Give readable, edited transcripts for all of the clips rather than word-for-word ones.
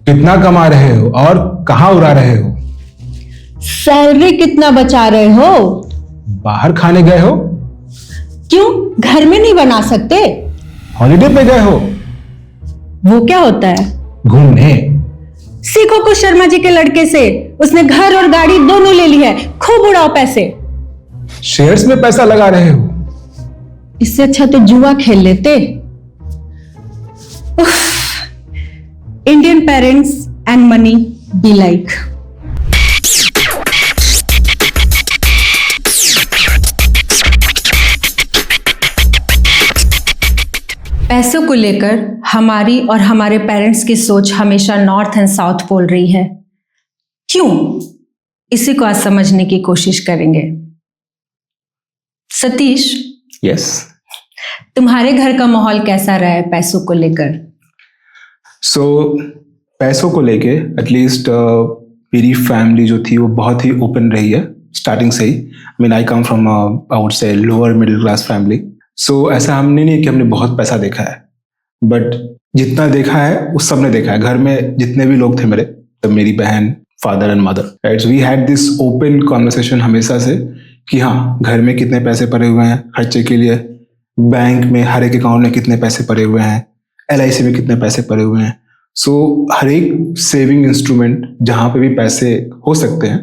कितना कमा रहे हो और कहाँ उड़ा रहे हो? सैलरी कितना बचा रहे हो? बाहर खाने गए हो? क्यों, घर में नहीं बना सकते? हॉलिडे पे गए हो? वो क्या होता है? घूमने। सीखो कुछ शर्मा जी के लड़के से, उसने घर और गाड़ी दोनों ले ली है, खूब उड़ाओ पैसे। शेयर्स में पैसा लगा रहे हो? इससे अच्छा तो जुआ खेल लेते। Indian parents and money be like. पैसों को लेकर हमारी और हमारे पेरेंट्स की सोच हमेशा नॉर्थ एंड साउथ बोल रही है। क्यों? इसी को आज समझने की कोशिश करेंगे। सतीश, यस। तुम्हारे घर का माहौल कैसा रहा है पैसों को लेकर? पैसों को लेके एटलीस्ट मेरी फैमिली जो थी वो बहुत ही ओपन रही है स्टार्टिंग से ही। I come from I would say lower middle class family. ऐसा हमने नहीं कि हमने बहुत पैसा देखा है, बट जितना देखा है उस सब ने देखा है। घर में जितने भी लोग थे मेरे, तब मेरी बहन, father and mother, right, we had this open conversation हमेशा से कि हाँ, घर में कितने पैसे पड़े हुए हैं खर्चे के लिए, बैंक में हर एक अकाउंट में कितने पैसे पड़े हुए हैं, LIC में कितने पैसे पड़े हुए हैं। हर एक सेविंग इंस्ट्रूमेंट जहां पे भी पैसे हो सकते हैं,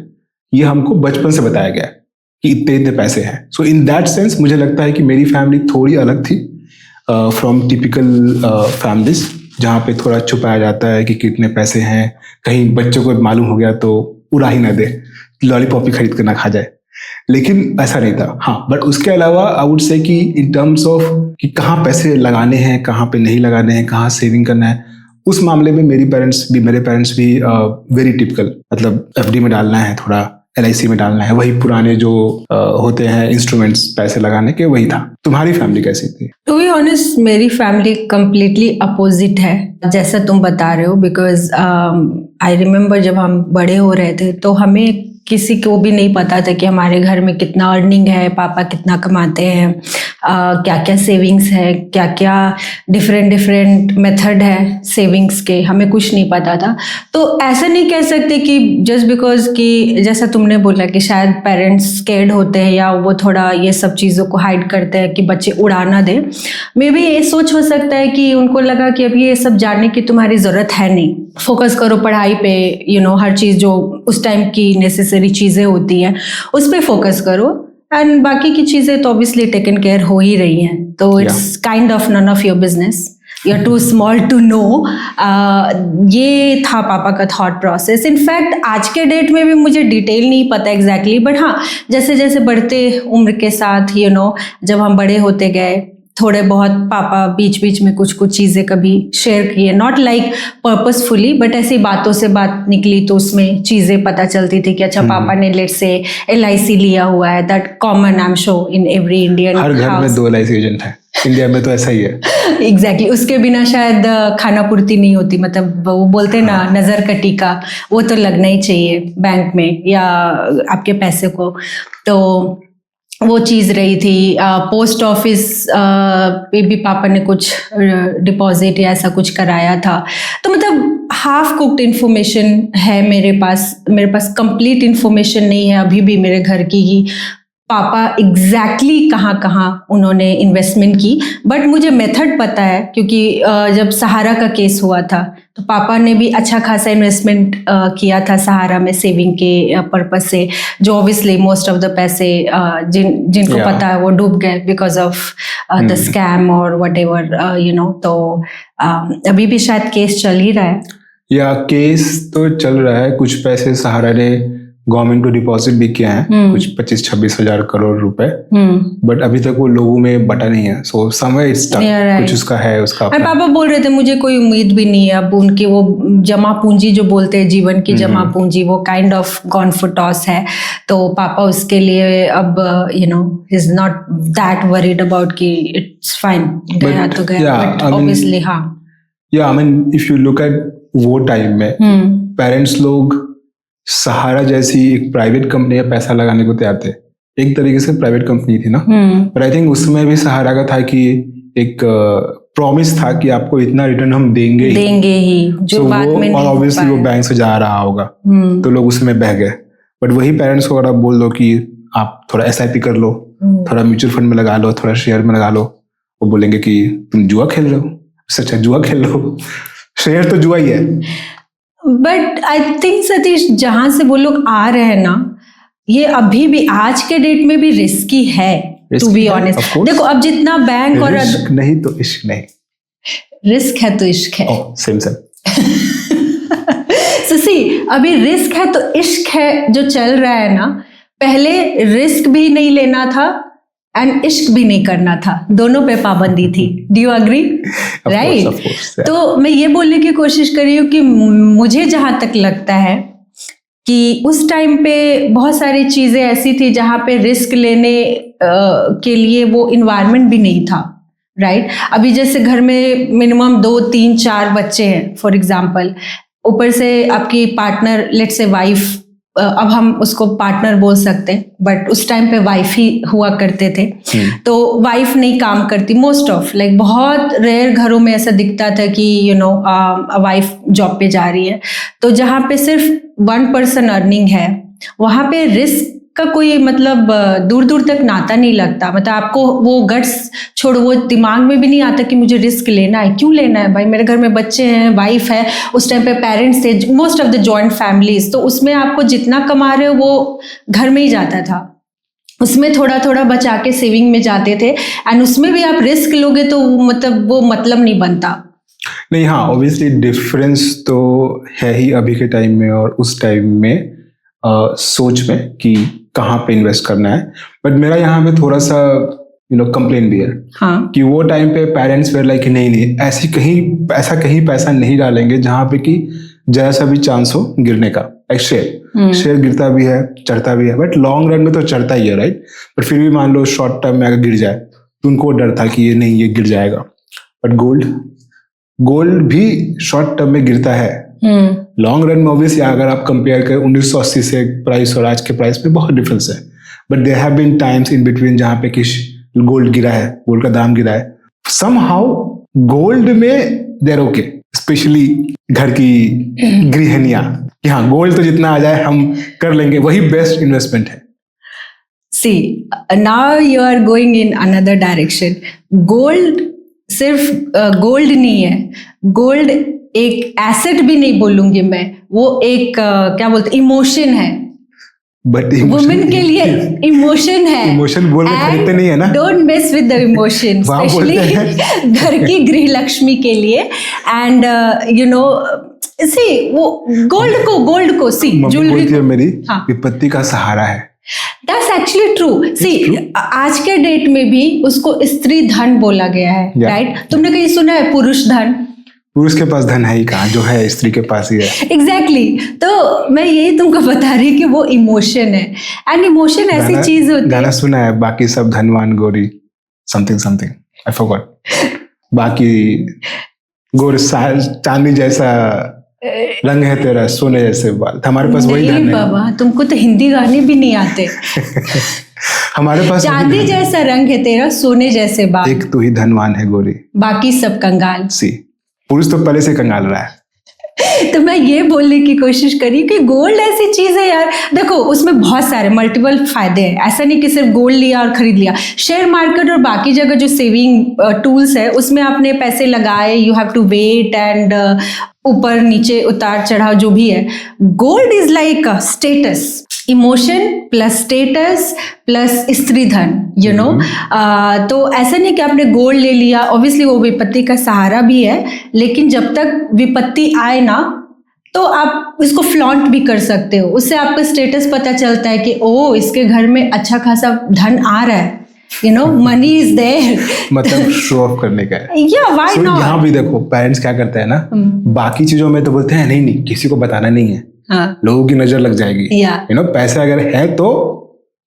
ये हमको बचपन से बताया गया है कि इतने इतने पैसे हैं। इन दैट सेंस मुझे लगता है कि मेरी फैमिली थोड़ी अलग थी फ्रॉम टिपिकल फैमिलीज, जहाँ पे थोड़ा छुपाया जाता है कि कितने पैसे हैं, कहीं बच्चों को मालूम हो गया तो उड़ा ही ना दे, लॉलीपॉप ही खरीद कर ना खा जाए। लेकिन ऐसा नहीं था। हाँ, बट उसके अलावा आई वुड से कि इन टर्म्स ऑफ कि कहाँ पैसे लगाने हैं, कहाँ पे नहीं लगाने हैं, कहाँ सेविंग करना है, उस मामले में मेरे पेरेंट्स भी वेरी टिपिकल, मतलब FD में डालना है, थोड़ा LIC में डालना है, वही पुराने जो होते हैं इंस्ट्रूमेंट्स पैसे लगाने के, वही था। तुम्हारी फैमिली कैसी थी? टू बी ऑनेस्ट, मेरी फैमिली कंप्लीटली अपोजिट है जैसा तुम बता रहे हो। बिकॉज आई रिमेम्बर जब हम बड़े हो रहे थे तो हमें किसी को भी नहीं पता था कि हमारे घर में कितना अर्निंग है, पापा कितना कमाते हैं, क्या क्या सेविंग्स है, क्या क्या डिफरेंट मेथड है सेविंग्स के, हमें कुछ नहीं पता था। तो ऐसा नहीं कह सकते कि जस्ट बिकॉज कि जैसा तुमने बोला कि शायद पेरेंट्स स्केर्ड होते हैं या वो थोड़ा ये सब चीज़ों को हाइड करते हैं कि बच्चे उड़ा ना दें। मे बी ये सोच हो सकता है कि उनको लगा कि अभी ये सब जानने की तुम्हारी ज़रूरत है नहीं, फोकस करो पढ़ाई पे, हर चीज़ जो उस टाइम की नेसेसरी चीज़ें होती हैं उस पर फोकस करो, एंड बाकी की चीज़ें तो ऑब्वियसली टेकन केयर हो ही रही हैं। तो it's kind of none of your business, you are too small to know. ये था पापा का थॉट प्रोसेस। इनफैक्ट आज के डेट में भी मुझे डिटेल नहीं पता एग्जैक्टली, बट हाँ, जैसे जैसे बढ़ते उम्र के साथ जब हम बड़े होते गए, थोड़े बहुत पापा बीच बीच में कुछ कुछ चीज़ें कभी शेयर किए, नॉट लाइक पर्पसफुली, बट ऐसी बातों से बात निकली तो उसमें चीज़ें पता चलती थी कि अच्छा पापा ने लेट से LIC लिया हुआ है। That common, I am sure, in every Indian हर घर में 2 LIC एजेंट है इंडिया में, तो ऐसा ही है। एग्जैक्टली, उसके बिना शायद खाना पूर्ति नहीं होती। मतलब वो बोलते ना, नज़र का टीका, वो तो लगना ही चाहिए बैंक में या आपके पैसे को। तो वो चीज़ रही थी। पोस्ट ऑफिस पे भी पापा ने कुछ डिपॉजिट या ऐसा कुछ कराया था। तो मतलब हाफ कुक्ड इन्फॉर्मेशन है मेरे पास कंप्लीट इन्फॉर्मेशन नहीं है अभी भी मेरे घर की पापा एग्जैक्टली कहाँ कहाँ उन्होंने इन्वेस्टमेंट की। बट मुझे मेथड पता है क्योंकि जब सहारा का केस हुआ था तो पापा ने भी अच्छा खासा इन्वेस्टमेंट किया था सहारा में सेविंग के पर्पज से, जो ऑब्वियसली मोस्ट ऑफ द पैसे जिनको पता है वो डूब गए बिकॉज ऑफ द स्कैम और व्हाटएवर तो अभी भी शायद केस चल ही रहा है। या केस तो चल रहा है। कुछ पैसे सहारा ने गवर्नमेंट को डिपॉजिट भी किया है, कुछ 25-26 हजार करोड़ रुपए, बट अभी तक वो लोगों में बटा नहीं है। सो समवेयर इट्स स्टक, कुछ उसका है, उसका अपना। पापा बोल रहे थे मुझे कोई उम्मीद भी नहीं है अब उनकी, वो जमा पूंजी जो बोलते हैं जीवन की जमा पूंजी, वो kind of gone for toss है। तो पापा उसके लिए अब is not that worried about कि इट्स फाइन, गया तो गया, बट ऑब्वियसली हाँ, या I mean if you look at वो टाइम में पेरेंट्स लोग सहारा जैसी एक प्राइवेट कंपनी में पैसा लगाने को तैयार थे। एक तरीके से प्राइवेट कंपनी थी ना, पर आई थिंक उस समय भी सहारा का था कि एक प्रॉमिस था कि आपको इतना रिटर्न हम देंगे ही जो बाद में नहीं और हो ऑब्वियसली वो पाया। बैंक से जा रहा होगा, हम्म, तो लोग उसमें बह गए। बट वही पेरेंट्स को अगर आप बोल दो कि आप थोड़ा SIP कर लो, थोड़ा म्यूचुअल फंड में लगा लो, थोड़ा शेयर में लगा लो, वो बोलेंगे कि तुम जुआ खेल रहे हो, सच है जुआ खेल लो, शेयर तो जुआ ही है। बट आई थिंक सतीश, जहां से वो लोग आ रहे हैं ना, ये अभी भी आज के डेट में भी रिस्की है, टू Risky बी है, ऑनेस्ट। of course। देखो अब जितना बैंक और रिस्क नहीं तो इश्क नहीं। रिस्क है तो इश्क है। Same same. So see, अभी रिस्क है तो इश्क है जो चल रहा है ना, पहले रिस्क भी नहीं लेना था एंड इश्क भी नहीं करना था, दोनों पे पाबंदी थी। Do you agree? Right. of course, yeah। तो मैं ये बोलने की कोशिश कर रही हूँ कि मुझे जहां तक लगता है कि उस टाइम पे बहुत सारी चीजें ऐसी थी जहां पे रिस्क लेने के लिए वो इन्वायरमेंट भी नहीं था, राइट। अभी जैसे घर में मिनिमम 2, 3, 4 बच्चे हैं फॉर एग्जाम्पल, ऊपर से आपकी पार्टनर, लेट्स से वाइफ, अब हम उसको पार्टनर बोल सकते हैं बट उस टाइम पे वाइफ ही हुआ करते थे। तो वाइफ नहीं काम करती, मोस्ट ऑफ लाइक बहुत रेयर घरों में ऐसा दिखता था कि वाइफ जॉब पे जा रही है, तो जहाँ पे सिर्फ 1 पर्सन अर्निंग है, वहाँ पे रिस्क का कोई मतलब दूर दूर तक नाता नहीं लगता। मतलब आपको वो गट्स छोड़ो, वो दिमाग में भी नहीं आता कि मुझे रिस्क लेना है। क्यों लेना है भाई, मेरे घर में बच्चे हैं, वाइफ है, उस टाइम पे पेरेंट्स थे, most of the joint families, तो उसमें आपको जितना कमा रहे हो वो घर में ही जाता था, उसमें थोड़ा थोड़ा बचा के सेविंग में जाते थे, एंड उसमें भी आप रिस्क लोगे तो मतलब वो मतलब नहीं बनता। नहीं, हाँ ऑब्वियसली डिफरेंस तो है ही अभी के टाइम में और उस टाइम में सोच में कि कहाँ पे इन्वेस्ट करना है। बट मेरा यहाँ पे थोड़ा सा कंप्लेन भी है, हाँ, कि वो टाइम पे पेरेंट्स वेर लाइक नहीं ऐसा कहीं पैसा नहीं डालेंगे जहाँ पे कि जैसा भी चांस हो गिरने का। एक शेयर गिरता भी है, चढ़ता भी है, बट लॉन्ग रन में तो चढ़ता ही है, राइट। बट फिर भी मान लो शॉर्ट टर्म में अगर गिर जाए तो उनको डर था कि ये गिर जाएगा। बट गोल्ड भी शॉर्ट टर्म में गिरता है, लॉन्ग रन में ऑब्वियसली अगर आप कंपेयर करें 1980 से प्राइस और आज के प्राइस में बहुत डिफरेंस है। But there have been times in between जहां पे कि गोल्ड गिरा है, गोल्ड का दाम गिरा है, समहाउ गोल्ड में देयर ओके, स्पेशली घर की गृहिणियां कि हाँ गोल्ड तो जितना आ जाए हम कर लेंगे, वही बेस्ट इन्वेस्टमेंट है। See, now you are going in another direction. Gold सिर्फ गोल्ड नहीं है, गोल्ड एक एसेट भी नहीं बोलूंगी मैं, वो एक क्या बोलते इमोशन है। बट वुमेन के लिए इमोशन है। इमोशन बोल के खरीदते नहीं है ना, don't miss with the emotion, specially घर की गृह लक्ष्मी के लिए। एंड सी वो गोल्ड को सी ज्वेलरी मेरी विपत्ति का सहारा है। That's actually true. See, आज के डेट में भी उसको स्त्री धन बोला गया है, राइट? तुमने कहीं सुना है पुरुष धन? पुरुष के पास धन है ही कहाँ, जो है स्त्री के पास ही है। Exactly. तो मैं यही तुमको बता रही कि वो इमोशन है, एंड इमोशन ऐसी चीज होती है। गाना सुना है, बाकी सब धनवान गोरी समथिंग आई फॉरगॉट, बाकी गोर चांदी जैसा रंग है तेरा, सोने जैसे बाल, हमारे पास वही धन है। बाबा तुमको तो हिंदी गाने भी नहीं आते। हमारे पास चांदी जैसा रंग है तेरा, सोने जैसे बाल, एक तू ही धनवान है गोरी, बाकी सब कंगाल। सी पुरुष तो पहले से कंगाल रहा है। तो मैं ये बोलने की कोशिश करी कि गोल्ड ऐसी चीज है यार, देखो उसमें बहुत सारे मल्टीपल फायदे हैं, ऐसा नहीं कि सिर्फ गोल्ड लिया और खरीद लिया। शेयर मार्केट और बाकी जगह जो सेविंग टूल्स है उसमें आपने पैसे लगाए, you have to wait and ऊपर नीचे उतार चढ़ाव जो भी है। Gold is like status, emotion plus status plus स्त्री धन, यू नो। तो ऐसा नहीं कि आपने गोल्ड ले लिया, ऑब्वियसली वो विपत्ति का सहारा भी है, लेकिन जब तक विपत्ति आए ना तो आप इसको फ्लॉन्ट भी कर सकते हो, उससे आपका स्टेटस पता चलता है कि ओ इसके घर में अच्छा खासा धन आ रहा है, you know, money is there. मतलब शो ऑफ करने का है। या व्हाई नॉट। यहाँ भी देखो पेरेंट्स क्या करते हैं ना, बाकी चीजों में तो बोलते हैं नहीं किसी को बताना नहीं है, हाँ, लोगों की नजर लग जाएगी, यू नो, पैसे अगर है तो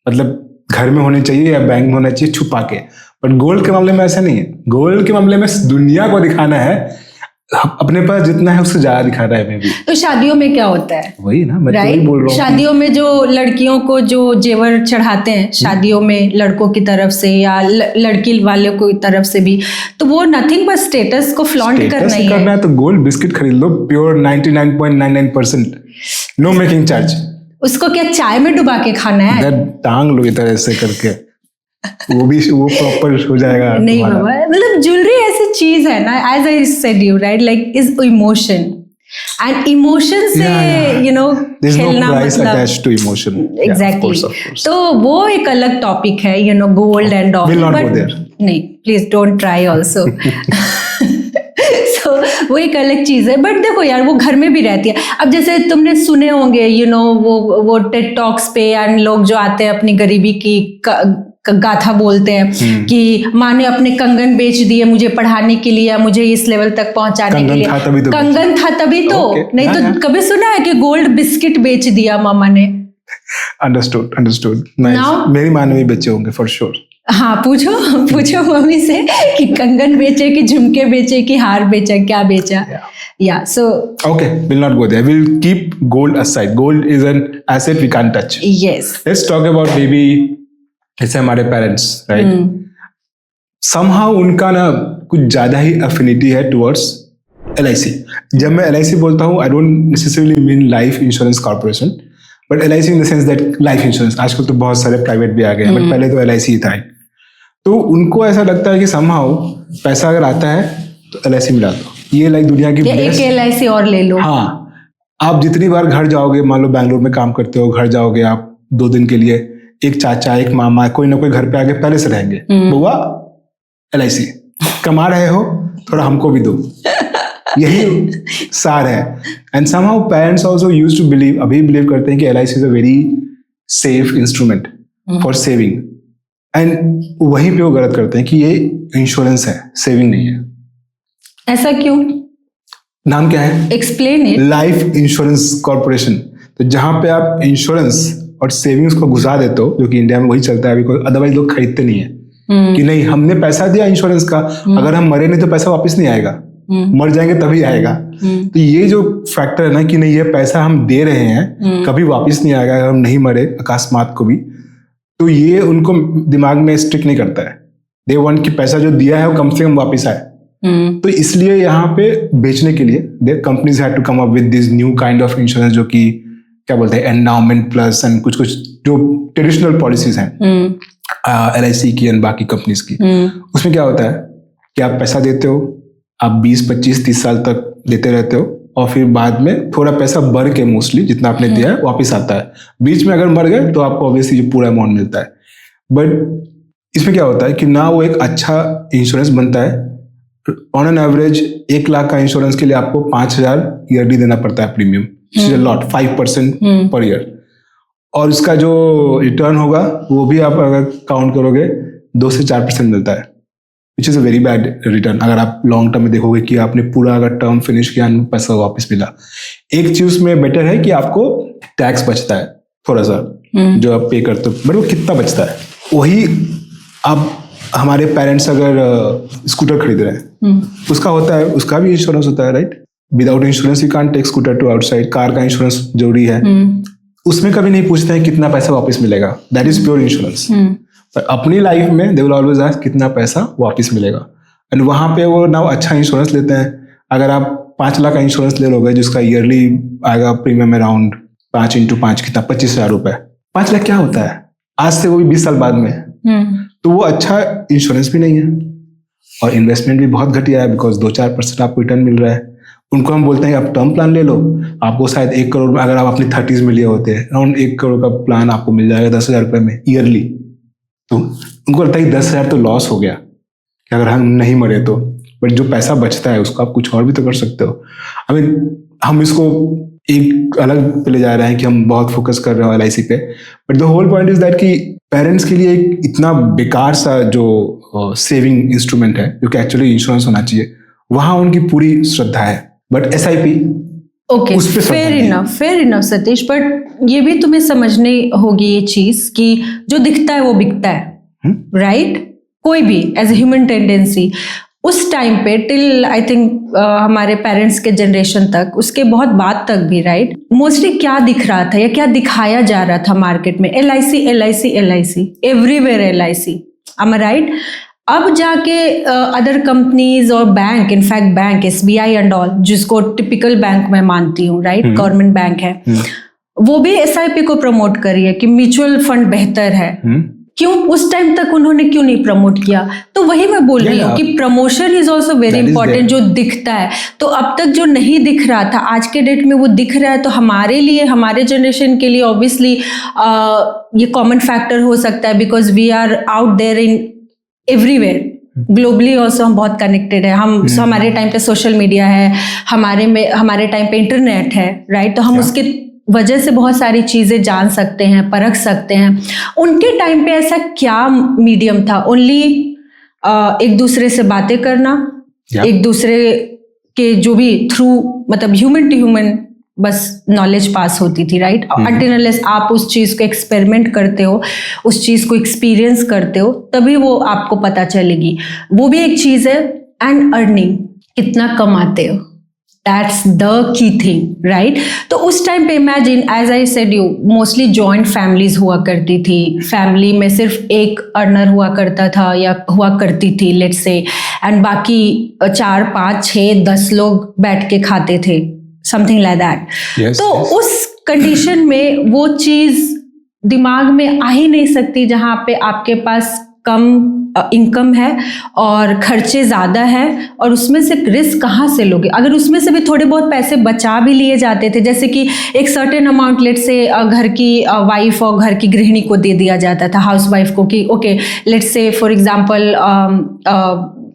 मतलब घर में होने चाहिए या बैंक में होना चाहिए छुपा के। बट गोल्ड के मामले में ऐसा नहीं है, गोल्ड के मामले में दुनिया को दिखाना है अपने पास जितना है उससे ज्यादा दिखा रहा है मैं भी। तो शादियों में क्या होता है? वही ना, मैं तो वही राइट, बोल रहा हूँ शादियों में जो लड़कियों को जो जेवर चढ़ाते हैं शादियों में लड़कों की तरफ से या लड़की वाले को तरफ से भी, तो वो नथिंग बट स्टेटस को फ्लॉन्ट करना ही करना है। है तो गोल्ड बिस्किट खरीद लो, प्योर 99.99%, नो मेकिंग चार्ज। उसको क्या चाय में डुबा के खाना है? टांग लो इधर ऐसे करके, वो प्रॉपर हो जाएगा। नहीं बाबा, मतलब ज्वेलरी ऐसी चीज है ना, as I said you right, like is emotion, and emotion से यू नो खेलना, मतलब अटैच्ड टू इमोशन। एग्जैक्टली। तो वो एक अलग टॉपिक है, you no, gold and all, but नहीं, प्लीज डोंट ट्राई ऑल्सो। सो वो एक अलग चीज है। बट देखो यार, वो घर में भी रहती है। अब जैसे तुमने सुने होंगे, यू नो, वो टेड टॉक्स पे एंड लोग जो आते हैं अपनी गरीबी की गाथा बोलते हैं कि माँ ने अपने कंगन बेच दिए मुझे पढ़ाने के लिए, मुझे इस लेवल तक पहुंचाने के लिए। कंगन था तभी तो, नहीं तो कभी सुना है कि गोल्ड बिस्किट बेच दिया मामा ने? अंडरस्टूड। मेरी माँ ने भी बेचे होंगे फॉर श्योर। हाँ, पूछो मम्मी से कि कंगन बेचे कि झुमके बेचे कि हार बेचा, क्या बेचा? Yeah, so okay, we'll not go there. We'll keep gold aside. Gold is an asset we can't touch. Yes. Let's talk about maybe जैसे हमारे पेरेंट्स, राइट? Somehow उनका ना कुछ ज्यादा ही अफिनिटी है टुवर्ड्स LIC। जब मैं LIC बोलता हूँ, I don't necessarily mean life insurance corporation, but LIC in the sense that life insurance, आजकल तो बहुत सारे प्राइवेट भी आ गए हैं, बट पहले तो LIC ही था। तो उनको ऐसा लगता है कि somehow पैसा अगर आता है तो LIC मिला दो, ये लाइक दुनिया की बेस्ट, एक LIC और ले लो। हाँ, आप जितनी बार घर जाओगे, मान लो बैंगलोर में काम करते हो, घर जाओगे आप 2 दिन के लिए, एक चाचा एक मामा कोई ना कोई घर पे आके पहले से रहेंगे, बुआ LIC कमा रहे हो, थोड़ा हमको भी दो। यही सार है। And somehow parents also used to believe, अभी बिलीव करते हैं कि LIC is a very safe instrument for saving, and वहीं पे वो गलत करते हैं कि ये इंश्योरेंस है, सेविंग नहीं है। ऐसा क्यों? नाम क्या है? Explain it. Life insurance corporation. तो जहां पे आप इंश्योरेंस और सेविंग्स को घुसा देते हो, जो कि इंडिया में वही चलता है अभी, कोई अदरवाइज लोग खरीदते नहीं है कि नहीं हमने पैसा दिया इंश्योरेंस का, अगर हम मरे नहीं तो पैसा वापस नहीं आएगा, मर जाएंगे तभी आएगा। तो ये जो फैक्टर है ना कि नहीं ये पैसा हम दे रहे हैं, कभी वापस नहीं आएगा अगर हम नहीं मरे अकस्मात को भी, तो ये उनको दिमाग में स्ट्रिक नहीं करता है। दे वांट कि पैसा जो दिया है वो कम से कम वापस आए। तो इसलिए यहाँ पे बेचने के लिए their companies had to come up with this new kind of insurance, जो कि क्या बोलते हैं, एंडाउमेंट प्लस एंड कुछ जो ट्रेडिशनल पॉलिसीज हैं LIC की एंड बाकी कंपनीज की। उसमें क्या होता है कि आप पैसा देते हो, आप 20, 25, 30 साल तक देते रहते हो, और फिर बाद में थोड़ा पैसा बढ़ के मोस्टली जितना आपने दिया है वापिस आता है। बीच में अगर मर गए तो आपको ऑब्वियसली पूरा अमाउंट मिलता है। बट इसमें क्या होता है कि ना वो एक अच्छा इंश्योरेंस बनता है। ऑन एन एवरेज 1 लाख का इंश्योरेंस के लिए आपको 5,000 ईयरली देना पड़ता है प्रीमियम, लॉट 5% पर ईयर, और उसका जो रिटर्न होगा वो भी आप अगर काउंट करोगे 2 से 4% मिलता है, which is a very bad return. अगर आप लॉन्ग टर्म में देखोगे कि आपने पूरा अगर टर्म फिनिश किया, पैसा वापस मिला। एक चीज में बेटर है कि आपको टैक्स बचता है थोड़ा सा जो आप पे करते हो, बट वो कितना बचता है? वही आप हमारे पेरेंट्स अगर स्कूटर खरीद रहे हैं, उसका होता है, उसका भी इंश्योरेंस होता है, right? Without insurance you can't take scooter to outside. Car का इंश्योरेंस जरूरी है, उसमें कभी नहीं पूछते हैं कितना पैसा वापस मिलेगा, दैट इज प्योर इंश्योरेंस। पर अपनी लाइफ में दे विल ऑलवेज आस्क कितना पैसा वापस मिलेगा, एंड वहां पे वो ना अच्छा इंश्योरेंस लेते हैं। अगर आप 5 लाख का इंश्योरेंस ले लोगे जिसका ईयरली आएगा प्रीमियम अराउंड 5 × 5 कितना 25,000 रुपए, 5 लाख क्या होता है आज से, वो भी 20 साल बाद में। तो वो अच्छा इंश्योरेंस भी नहीं है, और इन्वेस्टमेंट भी बहुत घटिया है, बिकॉज 2-4% आपको रिटर्न मिल रहा है। उनको हम बोलते हैं आप टर्म प्लान ले लो, आपको शायद 1 करोड़ में, अगर आप अपनी 30s में लिए होते हैं, अराउंड 1 करोड़ का प्लान आपको मिल जाएगा 10,000 रुपए में ईयरली। तो उनको लगता है कि 10,000 तो लॉस हो गया कि अगर हम नहीं मरे तो, बट जो पैसा बचता है उसको आप कुछ और भी तो कर सकते हो। आई मीन हम इसको एक अलग पे ले जा रहे हैं कि हम बहुत फोकस कर रहे हो LIC पे, but the whole point is that कि पेरेंट्स के लिए एक इतना बेकार सा जो सेविंग इंस्ट्रूमेंट है जो कि एक्चुअली इंश्योरेंस होना चाहिए, वहां उनकी पूरी श्रद्धा है। But SIP okay, fair enough Satish, but ये भी तुम्हें समझनी होगी ये चीज कि जो दिखता है वो बिकता है, राइट? कोई भी एज ए ह्यूमन टेंडेंसी, उस टाइम पे टिल आई थिंक हमारे पेरेंट्स के जनरेशन तक, उसके बहुत बाद तक भी, राइट, मोस्टली क्या दिख रहा था या क्या दिखाया जा रहा था मार्केट में? LIC LIC LIC, everywhere LIC, am I right? अब जाके अदर कंपनीज और bank, in fact bank, SBI and all, जिसको टिपिकल बैंक मैं मानती हूँ, राइट, गवर्नमेंट बैंक है, वो भी SIP को प्रमोट करी है कि म्यूचुअल फंड बेहतर है। क्यों उस टाइम तक उन्होंने क्यों नहीं प्रमोट किया? तो वही मैं बोल रही हूँ कि promotion is also very important, जो दिखता है। तो अब तक जो नहीं दिख रहा था, आज के डेट में वो दिख रहा है, तो हमारे लिए, हमारे जनरेशन के लिए ऑब्वियसली ये कॉमन फैक्टर हो सकता है, because we are out there in everywhere, globally also हम बहुत कनेक्टेड है। हमारे टाइम पे सोशल मीडिया है, हमारे टाइम पे इंटरनेट है, राइट, तो हम उसके वजह से बहुत सारी चीजें जान सकते हैं, परख सकते हैं। उनके टाइम पे ऐसा क्या मीडियम था? ओनली एक दूसरे से बातें करना, एक दूसरे के जो भी थ्रू, मतलब ह्यूमन टू ह्यूमन बस नॉलेज पास होती थी, राइट, अनटिल अनलेस आप उस चीज को एक्सपेरिमेंट करते हो, उस चीज को एक्सपीरियंस करते हो, तभी वो आपको पता चलेगी। वो भी एक चीज है। एंड अर्निंग, कितना कमाते हो, that's the key thing, right. तो उस टाइम पे imagine, as I said you, mostly joint families हुआ करती थी। फैमिली में सिर्फ एक अर्नर हुआ करता था या हुआ करती थी, लेट्स से, एंड बाकी 4 5 6 10 लोग बैठ के खाते थे, समथिंग लाइक दैट। तो उस कंडीशन में वो चीज दिमाग में आ ही नहीं सकती, जहां पे आपके पास कम इनकम है और खर्चे ज़्यादा है, और उसमें से रिस्क कहाँ से लोगे? अगर उसमें से भी थोड़े बहुत पैसे बचा भी लिए जाते थे, जैसे कि एक सर्टेन अमाउंट लेट से घर की वाइफ और घर की गृहिणी को दे दिया जाता था, हाउस वाइफ को, कि ओके लेट से फॉर एग्जांपल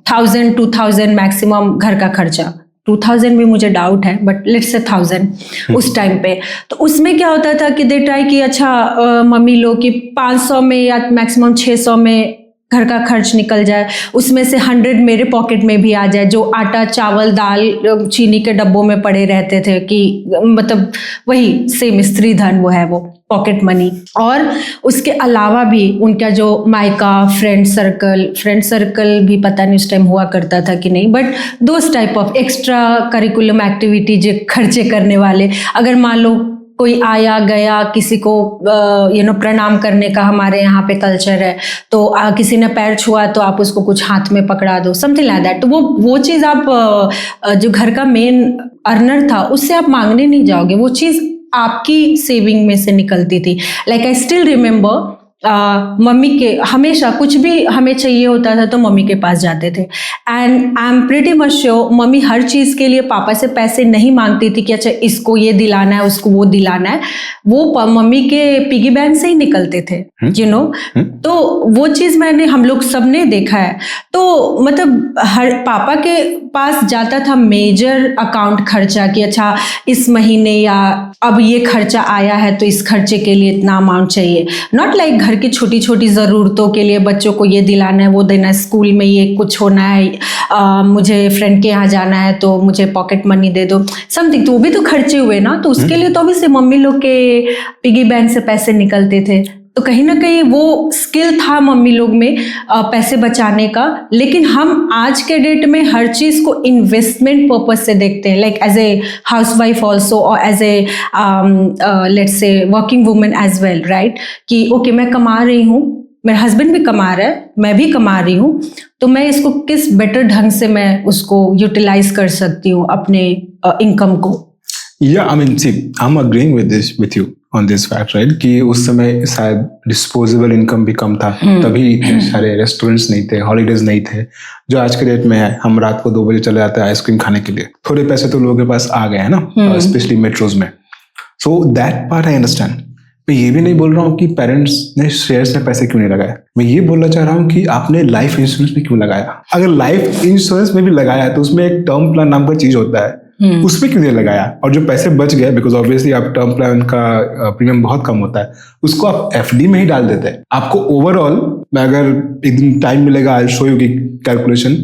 1000 2000 मैक्सिमम घर का खर्चा, 2000 भी मुझे डाउट है, बट लेट्स से 1000 उस टाइम पे। तो उसमें क्या होता था कि दे ट्राई कि अच्छा मम्मी लोग कि 500 में या मैक्सिमम 600 में घर का खर्च निकल जाए, उसमें से 100 मेरे पॉकेट में भी आ जाए, जो आटा चावल दाल चीनी के डब्बों में पड़े रहते थे, कि मतलब वही सेम स्त्री धन वो है, वो पॉकेट मनी। और उसके अलावा भी उनका जो मायका फ्रेंड सर्कल भी पता नहीं उस टाइम हुआ करता था कि नहीं, but those type of extra curriculum activity जो खर्चे करने वाले, अगर मान लो कोई आया गया, किसी को प्रणाम करने का हमारे यहाँ पे कल्चर है, तो किसी ने पैर छुआ तो आप उसको कुछ हाथ में पकड़ा दो, समथिंग लाइक दैट। तो वो चीज़ आप जो घर का मेन अर्नर था उससे आप मांगने नहीं जाओगे, वो चीज़ आपकी सेविंग में से निकलती थी। Like I still remember, mummy के हमेशा कुछ भी हमें चाहिए होता था तो मम्मी के पास जाते थे, and I am pretty much sure मम्मी हर चीज़ के लिए पापा से पैसे नहीं मांगती थी कि अच्छा इसको ये दिलाना है, उसको वो दिलाना है, वो मम्मी के पिगी बैंक से ही निकलते थे, यू नो। तो वो चीज़ हम लोग सबने देखा है। तो मतलब हर पापा के पास जाता था मेजर अकाउंट खर्चा, कि अच्छा इस महीने या अब ये खर्चा आया है तो इस खर्चे के लिए इतना अमाउंट चाहिए, नॉट लाइक घर की छोटी छोटी ज़रूरतों के लिए, बच्चों को ये दिलाना है वो देना है, स्कूल में ये कुछ होना है, मुझे फ्रेंड के यहाँ जाना है तो मुझे पॉकेट मनी दे दो, समथिंग। तो वो भी तो खर्चे हुए ना, तो उसके लिए तो ऑब्वियसली मम्मी लोग के पिगी बैंक से पैसे निकलते थे। तो कहीं ना कहीं वो स्किल था मम्मी लोग में पैसे बचाने का। लेकिन हम आज के डेट में हर चीज़ को इन्वेस्टमेंट पर्पज से देखते हैं, लाइक एज ए हाउस वाइफ ऑल्सो, और as a let's say working women as well, right, कि ओके मैं कमा रही हूँ, मेरा हस्बैंड भी कमा रहा है, मैं भी कमा रही हूँ, तो मैं इसको किस बेटर ढंग से मैं उसको यूटिलाइज कर सकती हूँ अपने इनकम को। Yeah, I mean, see, I'm agreeing with you on this fact, right? कि उस समय शायद डिस्पोजेबल इनकम भी कम था, तभी इतने सारे रेस्टोरेंट्स नहीं थे, हॉलीडेज नहीं थे, जो आज के डेट में है। हम रात को 2 बजे चले जाते हैं आइसक्रीम खाने के लिए, थोड़े पैसे तो लोगों के पास आ गए हैं ना, स्पेशली मेट्रोज में। So that part I understand. मैं ये भी नहीं बोल रहा हूँ कि पेरेंट्स ने शेयर्स में पैसे क्यों नहीं लगाए, मैं ये बोलना चाह रहा हूँ कि आपने लाइफ इंश्योरेंस में क्यों लगाया। अगर लाइफ इंश्योरेंस में भी लगाया है तो उसमें एक टर्म प्लान नाम का चीज होता है, उसमें क्यों नहीं लगाया। और जो पैसे बच गए, बिकॉज ऑब्वियसली आप टर्म प्लान का प्रीमियम बहुत कम होता है, उसको आप FD में ही डाल देते हैं। आपको ओवरऑल, अगर एक दिन टाइम मिलेगा आई शो यू की कैलकुलेशन,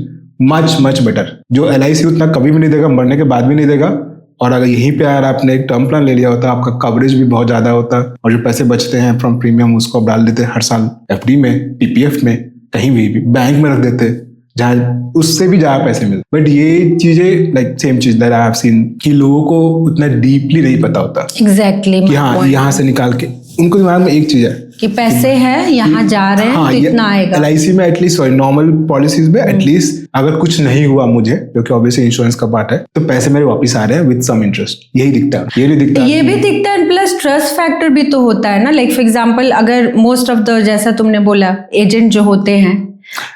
मच बेटर। जो LIC उतना कभी भी नहीं देगा, मरने के बाद भी नहीं देगा। और अगर यहीं पे अगर आपने एक टर्म प्लान ले लिया होता, आपका कवरेज भी बहुत ज्यादा होता, और जो पैसे बचते हैं फ्रॉम प्रीमियम उसको आप डाल देते हर साल FD में, PPF में, कहीं भी बैंक में रख देते, जहाँ उससे भी ज्यादा पैसे मिलते। बट ये चीजें लाइक सेम चीज दैट आई हैव सीन कि लोगों को उतना डीपली नहीं पता होता एग्जैक्टली कि हाँ यहाँ से निकाल के उनको दिमाग में एक चीज है कि पैसे हैं यहाँ जा रहे हैं हाँ, तो इतना आएगा। LIC में एटलीस्ट सॉरी नॉर्मल पॉलिसीज में एटलीस्ट अगर कुछ नहीं हुआ मुझे, क्योंकि ऑब्वियसली इंश्योरेंस का पार्ट है, तो पैसे मेरे वापस आ रहे हैं विद सम इंटरेस्ट। यही दिखता है, ये भी दिखता है, ये भी दिखता है। प्लस ट्रस्ट फैक्टर भी तो होता है ना। लाइक फॉर एग्जांपल अगर मोस्ट ऑफ द जैसा तुमने बोला एजेंट जो होते हैं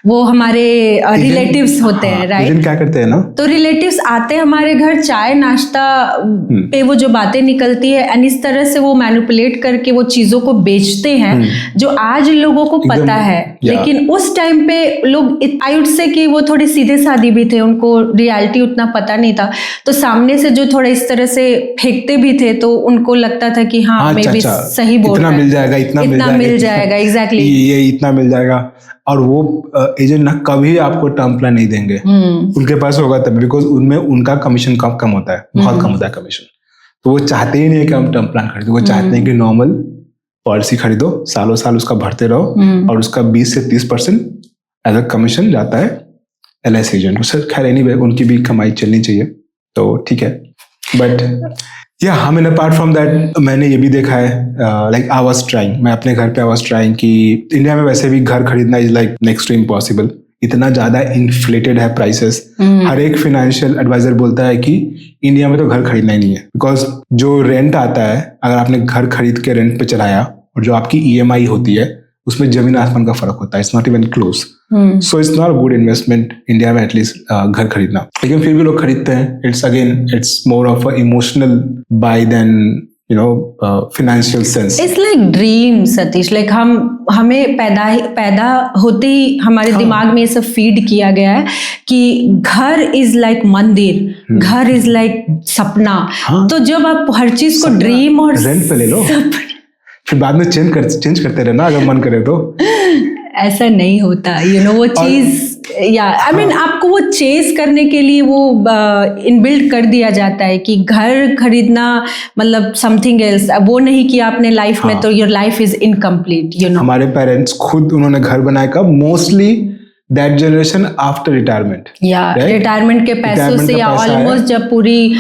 वो हमारे रिलेटिव्स होते हैं, राइट? एजेंट क्या करते हैं ना, तो रिलेटिव्स आते हैं हमारे घर, चाय नाश्ता पे वो जो बातें निकलती है एंड इस तरह से वो मैनिपुलेट करके वो चीजों को बेचते हैं जो आज लोगों को पता है। लेकिन उस टाइम पे लोग आई वुड से कि वो थोड़े सीधे सादी भी थे, उनको रियलिटी उतना पता नहीं था, तो सामने से जो थोड़ा इस तरह से फेंकते भी थे तो उनको लगता था कि हाँ मे बी सही बोल रहा है, मिल जाएगा, इतना मिल जाएगा, एग्जैक्टली ये इतना मिल जाएगा। और वो एजेंट ना कभी आपको टर्म प्लान नहीं देंगे, उनके पास होगा तब, बिकॉज उनमें उनका कमीशन कम होता है, बहुत कम होता है कमीशन। तो वो चाहते ही नहीं है कि हम टर्म प्लान खरीदो, वो चाहते हैं कि नॉर्मल पॉलिसी खरीदो, सालों साल उसका भरते रहो और उसका 20 से 30% एज अ कमीशन जाता है LIC एजेंट। उससे खैर एनीवे उनकी भी कमाई चलनी चाहिए, तो ठीक है। बट या I mean apart from that मैंने ये भी देखा है, लाइक आई वाज ट्राइंग, मैं अपने घर पे आई वाज ट्राइंग कि इंडिया में वैसे भी घर खरीदना is like next to impossible, इतना ज्यादा इन्फ्लेटेड है प्राइसेस। हर एक फाइनेंशियल एडवाइजर बोलता है कि इंडिया में तो घर खरीदना ही नहीं है, बिकॉज जो रेंट आता है, अगर आपने घर खरीद के रेंट पे चलाया और जो आपकी EMI होती है उसमें जमीन आसमान का फर्क होता है, it's not even close. So it's not a good investment India में एटलीस्ट घर खरीदना। लेकिन फिर भी लोग खरीदते हैं। It's more of a emotional buy than you know financial sense. It's like dream Satish, like हमें पैदा होते ही हमारे दिमाग में ये सब फीड किया गया है कि घर इज लाइक मंदिर, घर इज लाइक सपना। तो जब आप हर चीज को ड्रीम और रेंट पे ले लो, फिर बाद में चेंज करते रहना अगर मन करे तो। ऐसा नहीं होता, यू नो वो चीज या आई मीन आपको वो चेस करने के लिए वो इनबिल्ट कर दिया जाता है कि घर खरीदना मतलब समथिंग एल्स, वो नहीं कि आपने लाइफ में तो your life is incomplete, you know. हमारे पेरेंट्स खुद उन्होंने घर बनाया कब, mostly that generation after retirement, या रिटायरमेंट के पैसों से, या ऑलमोस्ट जब पूरी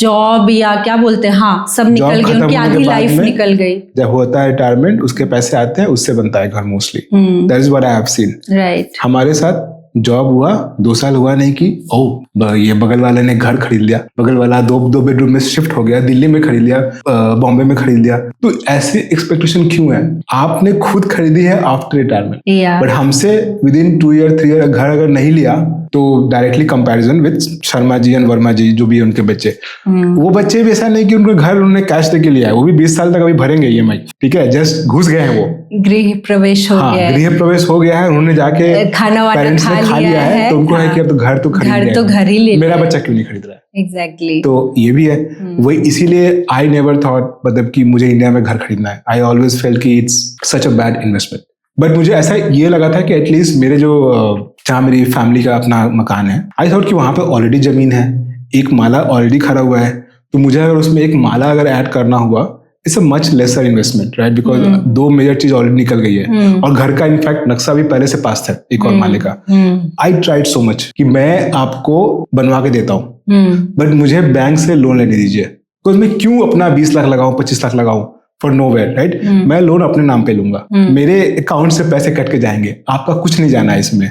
जॉब या क्या बोलते हैं, हाँ सब निकल गई, उनकी आधी लाइफ निकल गई। जब होता है रिटायरमेंट उसके पैसे आते हैं, उससे बनता है घर mostly. That is what I have seen, right. हमारे साथ जॉब हुआ 2 साल हुआ नहीं कि ये बगल वाले ने घर खरीद लिया, बगल वाला 2 बेडरूम में शिफ्ट हो गया, दिल्ली में खरीद लिया, बॉम्बे में खरीद लिया। तो ऐसे एक्सपेक्टेशन क्यों है? आपने खुद खरीदी है आफ्टर रिटायरमेंट, बट हमसे विद इन 2 ईयर 3 ईयर घर अगर नहीं लिया तो directly comparison with Sharma ji and Verma ji जो भी है उनके बच्चे, वो बच्चे भी ऐसा नहीं कि उनका घर उन्होंने कैश देके लिया है, वो भी 20 साल तक अभी भरेंगे EMI, ठीक है, जस्ट घुस गए हैं, वो गृह प्रवेश हो गया है, उन्होंने जाके खाना वाना खा लिया है, तो उनको है कि अब तो घर तो घर ही ले, मेरा बच्चा क्यों नहीं खरीद रहा है? एग्जैक्टली। तो ये भी है, वही इसीलिए आई नेवर थॉट मतलब कि मुझे इंडिया में घर खरीदना है। आई ऑलवेज फेल्ट कि it's such a bad investment. But मुझे ऐसा ये लगा था कि एटलीस्ट मेरे जो जहाँ मेरी फैमिली का अपना मकान है, आई थॉट कि वहां पे ऑलरेडी जमीन है, एक माला ऑलरेडी खड़ा हुआ है, तो मुझे अगर उसमें एक माला अगर ऐड करना हुआ, it's a much lesser investment, right? Because 2 major चीज ऑलरेडी निकल गई है, और घर का इनफैक्ट नक्शा भी पहले से पास था एक और माले का। आई ट्राइड सो मच कि मैं आपको बनवा के देता हूँ, बट मुझे बैंक से लोन लेने दीजिए, बिकॉज मैं क्यों अपना 20 लाख लगाऊं, 25 लाख लगाऊं फॉर नोवेयर, राइट? मैं लोन अपने नाम पे लूंगा, मेरे अकाउंट से पैसे कट के जाएंगे, आपका कुछ नहीं जाना है इसमें।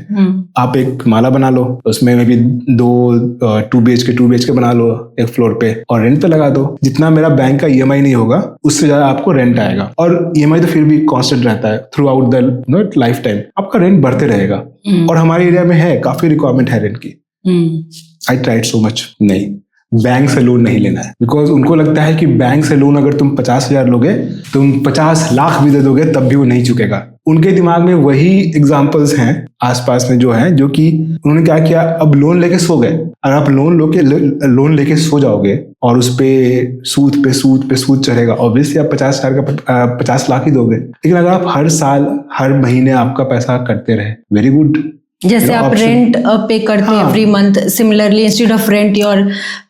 आप एक माला बना लो, उसमें मे बी 2 BHK बना लो एक फ्लोर पे, और रेंट पे लगा दो। जितना मेरा बैंक का EMI नहीं होगा उससे ज्यादा आपको रेंट आएगा, और EMI तो फिर भी कांस्टेंट रहता है through out the life time, आपका रेंट बढ़ते रहेगा। और हमारे एरिया में है, काफी रिक्वायरमेंट है रेंट की। आई ट्राइड सो मच, नहीं, बैंक से लोन नहीं लेना है, बिकॉज उनको लगता है कि बैंक से लोन अगर तुम 50,000 लोगे, तुम 50 लाख भी दे दोगे तब भी वो नहीं चुकेगा। उनके दिमाग में वही एग्जाम्पल्स हैं आसपास में जो हैं, जो कि उन्होंने क्या किया, अब लोन लेके सो गए। अगर आप लोन लेके सो जाओगे और उस पे सूद चढ़ेगा, ऑब्वियसली आप 50,000 का 50 लाख ही दोगे। लेकिन अगर आप हर साल हर महीने आपका पैसा कटते रहे, वेरी गुड, जैसे आप option- रेंट पे करते हैं every month, similarly instead of rent you are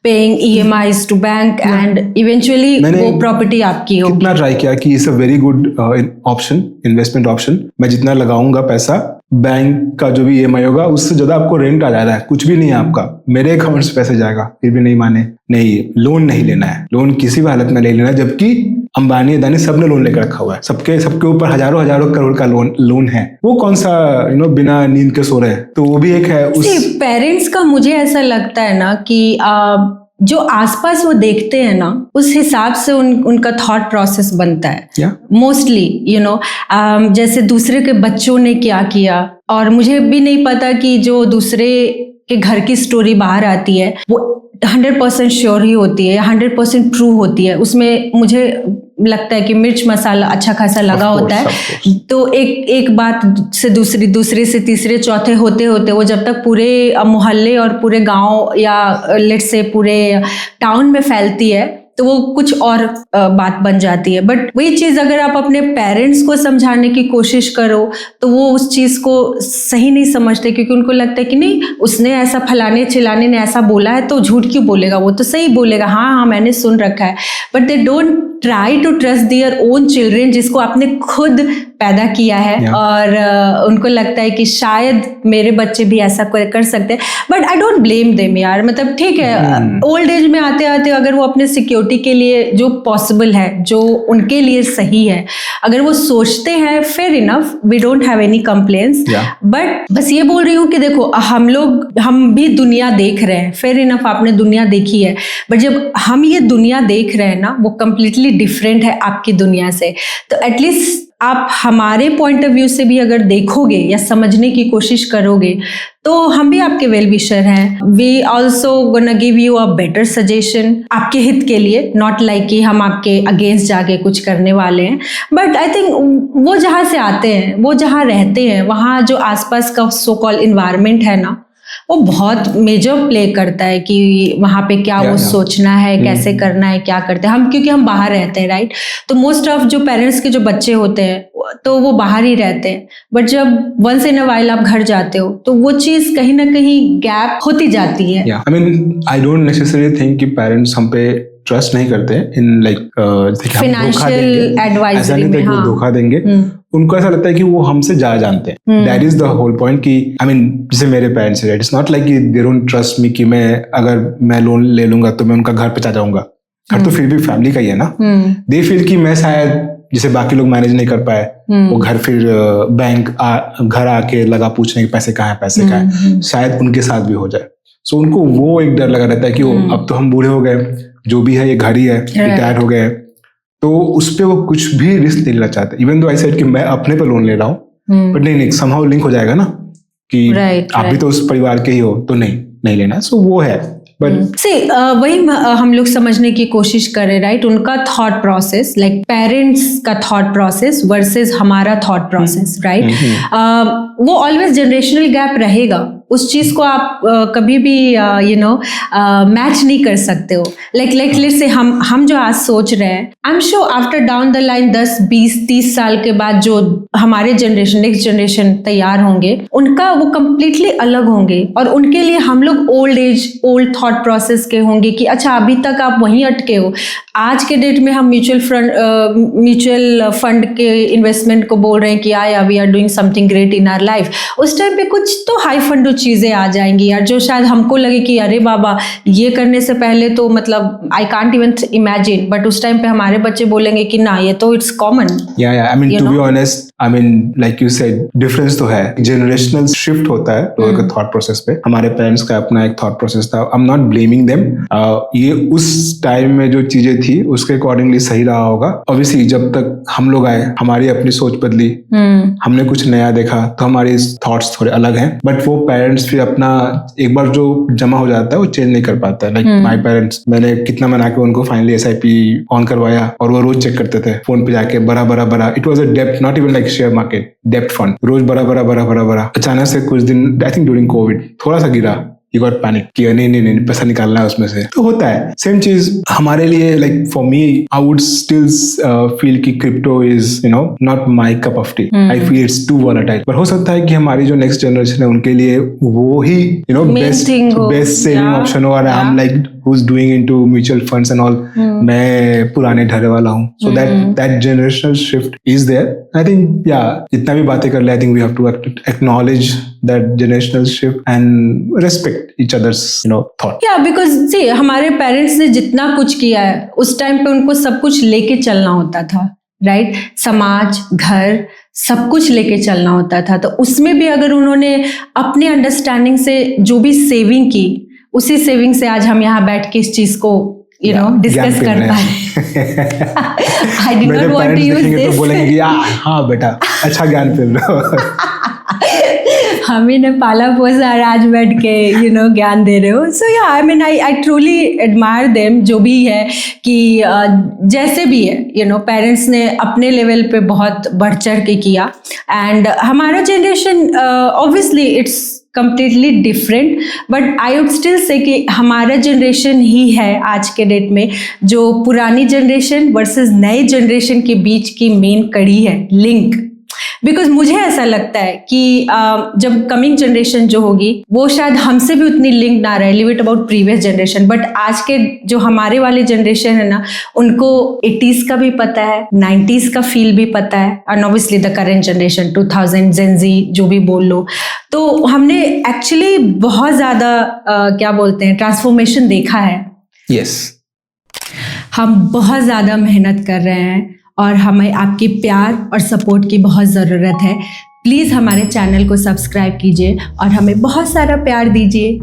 paying EMIs to bank and eventually मैंने वो प्रॉपर्टी आपकी होगी। कितना ट्राई किया कि it's a very good option, investment option. मैं जितना लगाऊंगा पैसा, बैंक का जो भी EMI होगा उससे ज्यादा आपको रेंट आ जा रहा है, कुछ भी नहीं है आपका, मेरे अकाउंट से पैसे जाएगा। फिर भी नहीं माने, नहीं लोन नहीं लेना है, लोन किसी भी हालत में नहीं लेना है। जबकि अंबानी अदानी सबने लोन लेकर रखा हुआ है, सबके ऊपर हजारों हजारों करोड़ का लोन है। वो कौन सा बिना नींद के सो रहे हैं, तो वो भी एक है उस पेरेंट्स का। मुझे ऐसा लगता है ना कि जो आसपास वो देखते हैं ना, उस हिसाब से उनका थॉट प्रोसेस बनता है मोस्टली, जैसे दूसरे के बच्चों ने क्या किया, और मुझे भी नहीं पता कि जो दूसरे के घर की स्टोरी बाहर आती है वो 100% श्योर ही होती है, 100% ट्रू होती है। उसमें मुझे लगता है कि मिर्च मसाला अच्छा खासा लगा होता है। तो एक बात से दूसरे से तीसरे चौथे होते होते वो जब तक पूरे मोहल्ले और पूरे गांव या लेट से पूरे टाउन में फैलती है तो वो कुछ और बात बन जाती है। बट वही चीज़ अगर आप अपने पेरेंट्स को समझाने की कोशिश करो तो वो उस चीज़ को सही नहीं समझते, क्योंकि उनको लगता है कि नहीं, उसने ऐसा फलाने चिलाने ने ऐसा बोला है तो झूठ क्यों बोलेगा, वो तो सही बोलेगा, हाँ मैंने सुन रखा है। But they don't try to trust their own children, जिसको आपने खुद पैदा किया है। और उनको लगता है कि शायद मेरे बच्चे भी ऐसा कर सकते हैं। But I don't blame them यार, मतलब ठीक है, ओल्ड एज में आते आते अगर वो अपने सिक्योरिटी के लिए जो पॉसिबल है, जो उनके लिए सही है, अगर वो सोचते हैं, fair enough, we don't have any complaints. But बस ये बोल रही हूँ कि देखो, हम भी दुनिया देख रहे हैं, फेयर इनफ, आपने दुनिया देखी है, बट जब हम ये दुनिया देख रहे हैं ना, वो कम्प्लीटली डिफरेंट है आपकी दुनिया से। तो एटलीस्ट आप हमारे पॉइंट ऑफ व्यू से भी अगर देखोगे या समझने की कोशिश करोगे तो हम भी आपके वेल विशर हैं। We also gonna give you a better suggestion आपके हित के लिए, नॉट लाइक कि हम आपके अगेंस्ट जाके कुछ करने वाले हैं। बट आई थिंक वो जहाँ से आते हैं, वो जहाँ रहते हैं, वहाँ जो आसपास का सो कॉल्ड इन्वायरमेंट है ना, वो बहुत मेजर प्ले करता है कि वहाँ पे क्या वो सोचना है, कैसे करना है, क्या करते हैं हम, क्योंकि हम बाहर रहते हैं, राइट। तो मोस्ट ऑफ जो पेरेंट्स के जो बच्चे होते हैं तो वो बाहर ही रहते हैं। बट जब वंस इन अ वाइल आप घर जाते हो तो वो चीज़ कहीं ना कहीं गैप होती जाती है। आई mean I don't necessarily think कि पेरेंट्स हम पे ट्रस्ट नहीं करते इन लाइक फाइनेंशियल एडवाइजरी में, हाँ, धोखा देंगे। उनको ऐसा लगता है कि वो हमसे ज्यादा जानते हैं। That is the whole point कि आई मीन जैसे मेरे पेरेंट्स है, it's not like they don't trust me कि मैं लोन ले लूंगा तो मैं उनका घर पे चला जाऊंगा। घर तो फिर भी फैमिली का ही है ना। दे फील कि मैं शायद जिसे बाकी लोग मैनेज नहीं कर पाए, वो घर फिर बैंक घर आके लगा पूछने के पैसे कहाँ है, शायद उनके साथ भी हो जाए। सो उनको वो एक डर लगा रहता है कि अब तो हम बूढ़े हो गए, जो भी है ये घर ही है, रिटायर हो गए, तो उस पे वो कुछ भी रिस्क नहीं लेना चाहते। इवन दो आई सेड कि मैं अपने पे लोन ले रहा हूँ, बट नहीं समहाउ लिंक हो जाएगा ना कि आप भी तो उस परिवार के ही हो, तो नहीं लेना। सो वो है। वही हम लोग समझने की कोशिश कर रहे हैं, राइट। उनका थॉट प्रोसेस, लाइक पेरेंट्स का थॉट प्रोसेस वर्सेस हमारा थॉट प्रोसेस, राइट। वो ऑलवेज जनरेशनल गैप रहेगा, उस चीज को आप कभी भी मैच नहीं कर सकते हो। लाइक से हम जो आज सोच रहे हैं, आई am sure after down the line 10, 20, 30 साल के बाद जो हमारे जनरेशन, नेक्स्ट जनरेशन तैयार होंगे, उनका वो कंप्लीटली अलग होंगे। और उनके लिए हम लोग ओल्ड थॉट प्रोसेस के होंगे कि अच्छा अभी तक आप वहीं अटके हो। आज के डेट में हम म्यूचुअल फंड के इन्वेस्टमेंट को बोल रहे हैं कि we are doing something great in our life. उस टाइम पे कुछ तो हाई फंड चीजें आ जाएंगी यार, जो शायद हमको लगे कि अरे बाबा ये करने से पहले तो मतलब I can't even imagine, but उस टाइम पे हमारे बच्चे बोलेंगे कि ना ये तो it's common. I mean to be honest, I mean like you said, difference तो है, जनरेशनल शिफ्ट होता है लोगों के थॉट प्रोसेस पे। हमारे पेरेंट्स का अपना एक थॉट प्रोसेस था, I am not blaming them. ये उस टाइम में जो चीजें थी उसके अकॉर्डिंगली सही रहा होगा। ऑब्वियसली जब तक हम लोग आए, हमारी अपनी सोच बदली, हमने कुछ नया देखा, तो हमारे थॉट्स थोड़े अलग हैं। बट वो पेरेंट्स फिर अपना एक बार जो जमा हो जाता है वो चेंज नहीं कर पाता है। लाइक माय पेरेंट्स, मैंने कितना मना के उनको फाइनली SIP ऑन करवाया, और वो रोज चेक करते थे फोन पे जाके, बड़ा। It was a dept, not even like share market, dept fund, रोज बड़ा। अचानक से कुछ दिन, आई थिंक ड्यूरिंग कोविड, थोड़ा सा गिरा, you got panic कि नहीं पैसा निकालना है उसमें से, तो होता है। सेम चीज हमारे लिए, like for me I would still feel कि crypto is not my cup of tea. I feel it's too volatile, पर हो सकता है कि हमारी जो नेक्स्ट जनरेशन है उनके लिए वो ही बेस्ट सेविंग ऑप्शन हो, और I am like who's doing into mutual funds and all, मैं पुराने ढरे वाला हूँ, so that generational shift is there. I think जितना भी बातें कर ले, I think we have to acknowledge that generational shift and respect each other's thought. because see हमारे पेरेंट्स ने जितना कुछ किया है उस टाइम पे उनको सब कुछ लेके चलना होता था, राइट? समाज, घर, सब कुछ लेके चलना होता था, तो उसमें भी अगर उन्होंने अपने अंडरस्टैंडिंग से जो भी सेविंग की, उसी सेविंग से आज हम यहाँ बैठ के इस चीज को डिस्कस कर पाए। I did not want to use this, तो बोलेंगे हाँ बेटा अच्छा ज्ञान मिल रहा है। हमें ने पाला पोसा और आज बैठ के ज्ञान दे रहे हो। So I mean I truly admire them, जो भी है कि जैसे भी है पेरेंट्स ने अपने लेवल पे बहुत बढ़ चढ़ के किया, एंड हमारा generation obviously it's completely different, but I would still say कि हमारा जनरेशन ही है आज के डेट में जो पुरानी जनरेशन वर्सेस नए जनरेशन के बीच की मेन कड़ी है, लिंक। बिकॉज मुझे ऐसा लगता है कि जब कमिंग जनरेशन जो होगी वो शायद हमसे भी उतनी लिंक ना रहे, live it about previous generation, but आज के जो हमारे वाले जनरेशन है ना, उनको 80s का भी पता है, 90s का फील भी पता है, and obviously the current generation 2000 जेन ज़ी जो भी बोल लो। तो हमने एक्चुअली बहुत ज़्यादा क्या बोलते हैं ट्रांसफॉर्मेशन देखा है। यस, हम बहुत ज़्यादा मेहनत कर रहे हैं और हमें आपके प्यार और सपोर्ट की बहुत ज़रूरत है। प्लीज़ हमारे चैनल को सब्सक्राइब कीजिए और हमें बहुत सारा प्यार दीजिए।